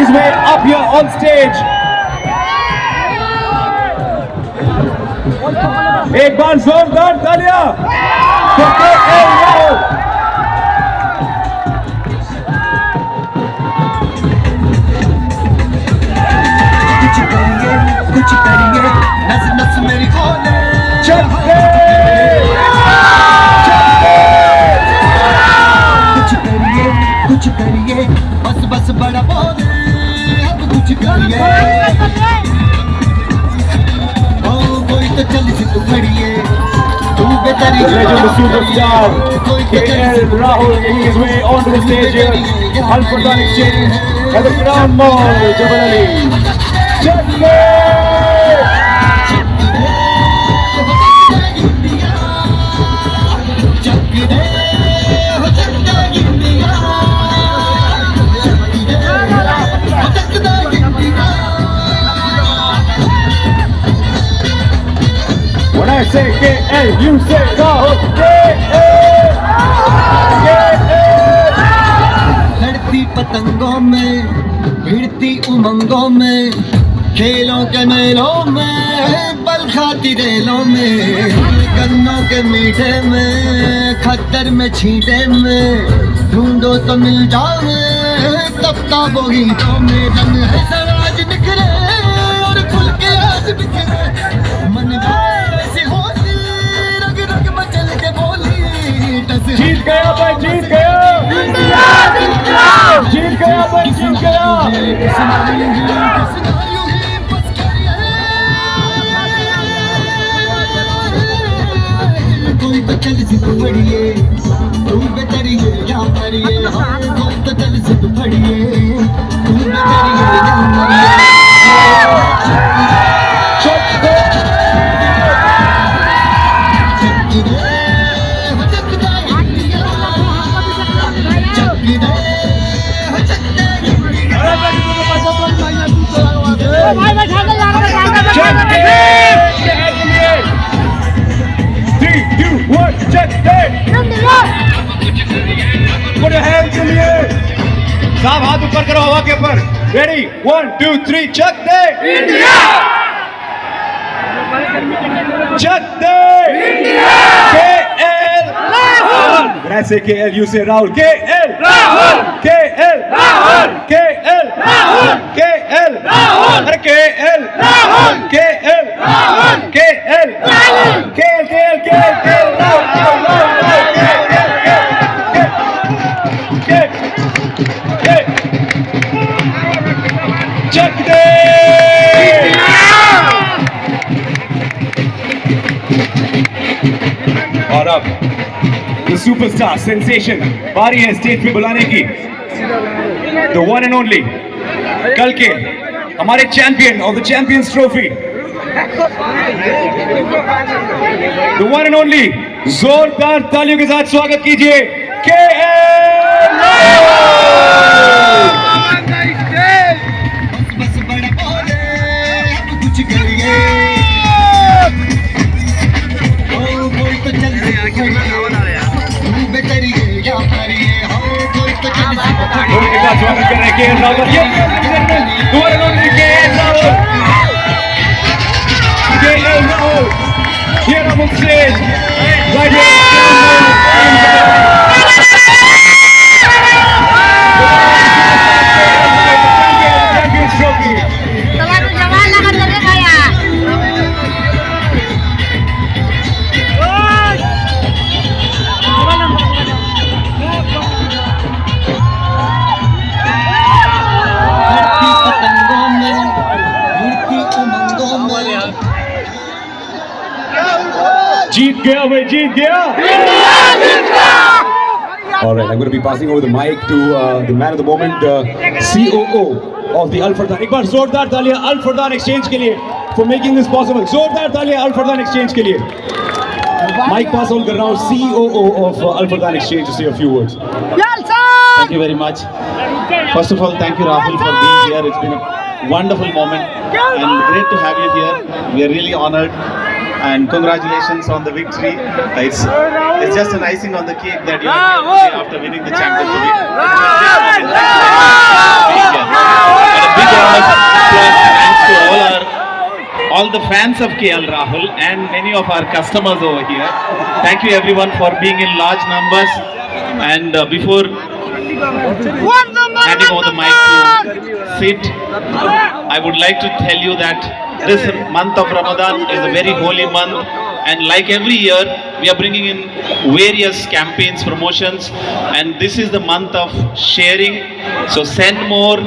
his way up here on stage. एक बार जोरदार तालियां for KL Rahul. कुछ करिए नस नस मेरी खोले चक्के कुछ करिए बस बस बड़ा बोले अब कुछ करिए ओ कोई तो चल से तू खड़िए तू बेतरी The legend, the superstar KL Rahul making his way onto the stage here. Al Furqan Exchange at the Crown Mall, Jebel Ali. Chakre! When I say KL, you say Rahul. KL! KL! लड़ती पतंगों में भिड़ती उमंगों में खेलों के मेलों में बल खाती रेलों में गन्नों के मीठे में खद्दर में छींटे में ढूंढो तो मिल जाओ तब वो गीतों में रंग है सराज निखरे और खुल के आज बिखरे मन ऐसी होती रग रग मचल के बोली टस जीत गया भाई, जीत गया! जीत गया भाई, जीत गया! कोई तो चल से तू फड़िए तू बेतरिए या मरिए कोई तो चल से तू फड़िए तू बेतरिए या मरिए Put your hands in the air. साहब हाथ ऊपर करो हवा के ऊपर. Ready? 1, 2, 3. Chak they. India. Chak they. India. KL Rahul. When I say KL, you say Rahul. KL Rahul. KL Rahul. KL Rahul. KL Rahul. अरे KL Rahul. KL Rahul. KL Rahul. KL Rahul. Check और अब the superstar sensation बारी है stage पे बुलाने की. The one and only कल के हमारे champion of the champions trophy, the one and only जोरदार तालियों के साथ स्वागत कीजिए KL Rahul. बस बड़ा बोले अब कुछ करिए ओ कोई तो चल से तू फड़िए तू बेतरिए या मरिए कोई तो चल से तू फड़िए उनके साथ स्वागत कर रहे हैं KL Rahul. The one and only KL Rahul. KL Rahul here on the stage right here. जीत गया भाई, जीत गया. All right, I'm going to be passing over the mic to the man of the moment, COO of the Al Furqan. एक बार जोरदार तालियां Al Furqan Exchange के लिए for making this possible. जोरदार तालियां Al Furqan Exchange के लिए. Mic pass on कर रहा हूँ COO of Al Furqan Exchange to say a few words. Thank you very much. First of all, thank you Rahul for being here. It's been a wonderful moment and great to have you here. We are really honored. And congratulations on the victory. It's just an icing on the cake that you have after winning the championship. fans of KL Rahul and many of our customers over here. Thank you everyone for being in large numbers. And before handing over the mic to Sid, I would like to tell you that this month of Ramadan is a very holy month, and like every year we are bringing in various campaigns, promotions, and this is the month of sharing. So send more,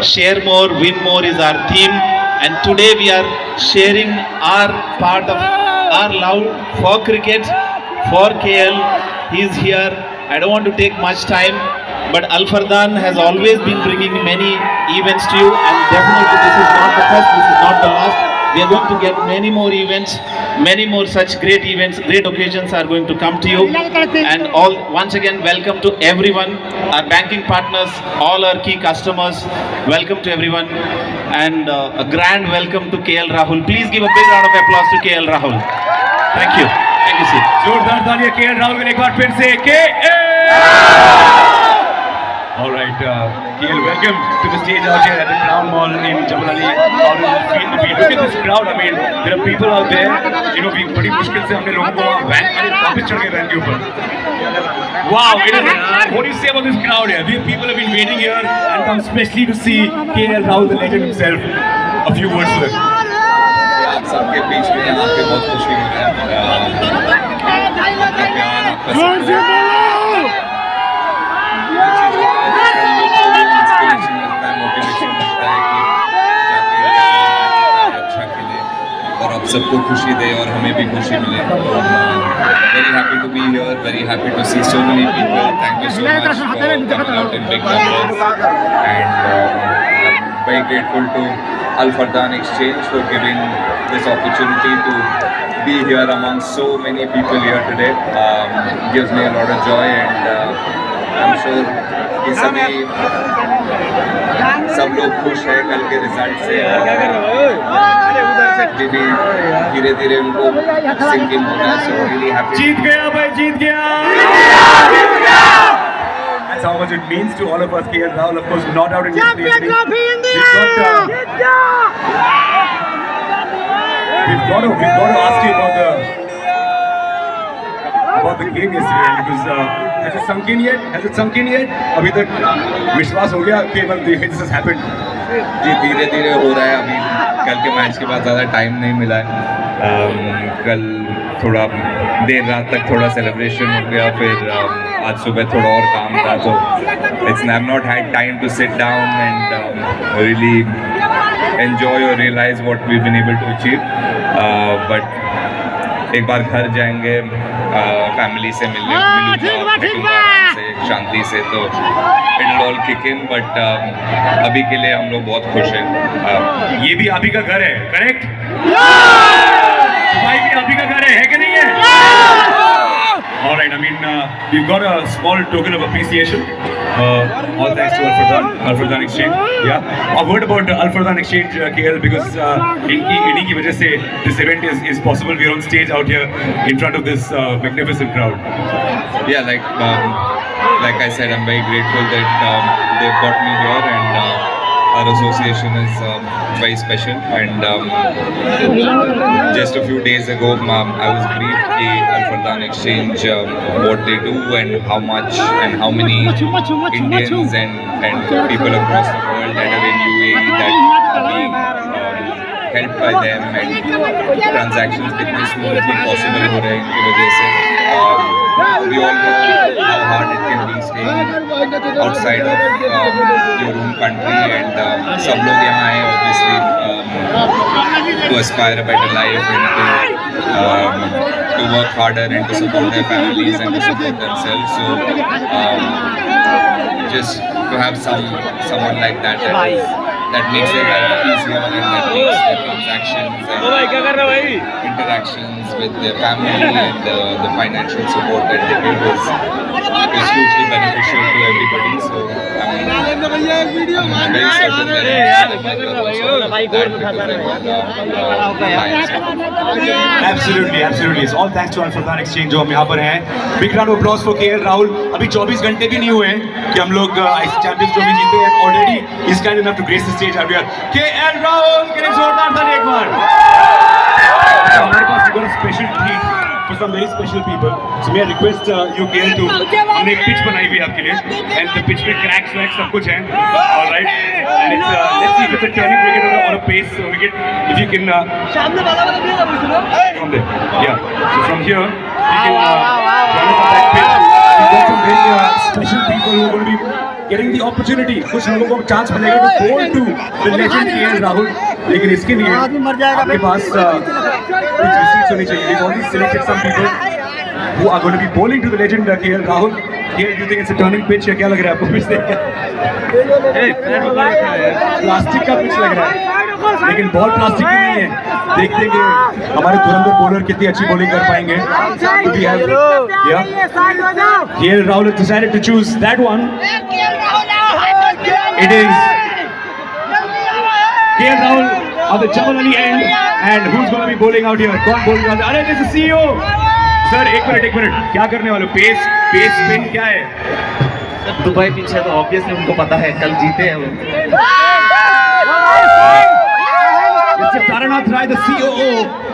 share more, win more is our theme, and today we are sharing our part of our love for cricket, for KL. He is here. I don't want to take much time, but Al Fardan has always been bringing many events to you, and definitely this is not the first, this is not the last. We are going to get many more events, many more such great events, great occasions are going to come to you. And all, once again, welcome to everyone, our banking partners, all our key customers. Welcome to everyone, and a grand welcome to KL Rahul. Please give a big round of applause to KL Rahul. Thank you. Thank you, Sid. जोरदार तालियां KL Rahul के लिए एक बार फिर से KL. All right, KL, welcome to the stage out here at the Crown Mall in Jabal Ali. How does it feel to be? Look at this crowd. I mean, there are people out there. You know, we बड़ी मुश्किल से हमने लोगों को van वापस चढ़ के van के ऊपर. Wow, it is. What do you say about this crowd here? These people have been waiting here and come specially to see KL Rahul, the legend himself. A few words for them. आप सबके बीच में यहाँ पे बहुत खुशी हो रहा है। आपका प्यार, आपका इंस्पिरेशन मिलता है, मोटिवेशन मिलता है कि जाके अच्छा खेले और आप सबको खुशी दे और हमें भी खुशी मिले। Very happy to be here. Very happy to see so many people. Thank you so much for coming out in big numbers, and I'm very grateful to Al Fardan Exchange for giving this opportunity to be here among so many people here today. Gives me a lot of joy, and I'm sure कि सब लोग खुश हैं कल के result से। भी धीरे-धीरे उनको सिंकिंग हो रहा है, so really happy. जीत गया भाई, जीत गया. That's how much it means to all of us. KL Rahul, of course, not out in yesterday. We've got to ask you about the game yesterday, because has it sunk in yet? Has it sunk in yet? अभी तक विश्वास हो गया कि this has happened. जी धीरे-धीरे हो रहा है। अभी कल के मैच के बाद ज़्यादा टाइम नहीं मिला है। कल थोड़ा देर रात तक थोड़ा सेलिब्रेशन हो गया, फिर आज सुबह थोड़ा और काम था, तो I've not had time to sit down and really enjoy or realize what we've been able to achieve. But एक बार घर जाएंगे, फैमिली से मिलूंगा से शांति से, तो it'll all kick in. But अभी के लिए हम लोग बहुत खुश हैं। ये भी आप ही का घर है, करेक्ट? भाई भी आप ही का घर है कि नहीं है? All right, I mean, we've got a small token of appreciation. All thanks to Al Fardan Exchange. Yeah, I've heard about Al Fardan Exchange, KL, because इन्हीं की वजह से this event is possible. We're on stage out here in front of this magnificent crowd. Yeah, like I said, I'm very grateful that they've got me here, and our association is very special. And just a few days ago, I was briefed the Al Fardan Exchange, what they do and how much and how many Indians and people across the world that are in UAE that are being helped by them, and transactions कितने smoothly possible हो रहे हैं इनकी वजह से. We all know how hard it can be staying outside of your own country, and सब लोग यहाँ आए obviously to aspire a better life and to work harder and to support their families and to support themselves. So just to have someone like that makes their life easier, and that makes their transactions and interactions with their family and the financial support that they give is hugely beneficial to everybody. So I'm very certain that Absolutely. It's all thanks to Al Fardan Exchange जो हम यहाँ पर हैं. Big round of applause for KL Rahul. अभी 24 घंटे भी नहीं हुए हैं कि हम लोग चैंपियंस ट्रॉफी जीते हैं. Already he's kind enough to grace the stage out here. KL Rahul के लिए जोरदार ताली एक बार. हमारे पास got a special treat for some very special people. So may I request you KL to हमने एक pitch बनाई हुई है आपके लिए and the pitch में cracks वैक्स सब कुछ है. All right. And it's let's see if it's a turning wicket or a pace wicket. If you can from there. Yeah. So from here you can join us on that pitch. We've got some very special people who are going to be getting the opportunity. कुछ लोगों को chance मिलेगा to bowl to the legend KL Rahul. लेकिन इसके लिए आपके पास कुछ receipts होनी चाहिए. We've already selected some people who are going to be bowling to the legend KL Rahul. KL, do you think it's a turning pitch या क्या लग रहा है आपको pitch देख के? प्लास्टिक का pitch लग रहा है, लेकिन बॉल प्लास्टिक की नहीं है. देखते हैं कि हमारे धुरंधर बॉलर कितनी अच्छी बॉलिंग कर पाएंगे. Do we have? Yeah. KL Rahul has decided to choose that one. It is KL Rahul on the Jamal Ali end, and who's going to be bowling out here? कौन bowling out? अरे this is CEO. Sir एक minute क्या करने वाले हो? Pace spin क्या है? Dubai pitch है तो ऑब्वियसली उनको पता है कल जीते हैं वो. Mr. Taranath Rai, the COO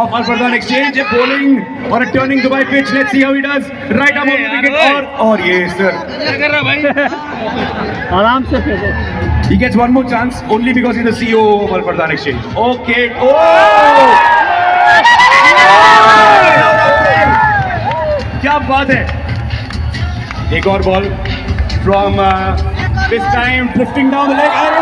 of Al Fardan Exchange, is bowling on a turning Dubai pitch. Let's see how he does. Right up on the wicket. और ये sir. आराम से फेंको. He gets one more chance only because he's the CEO of Al Fardan Exchange. Okay. Oh! क्या बात है. एक और ball from this time drifting down the leg.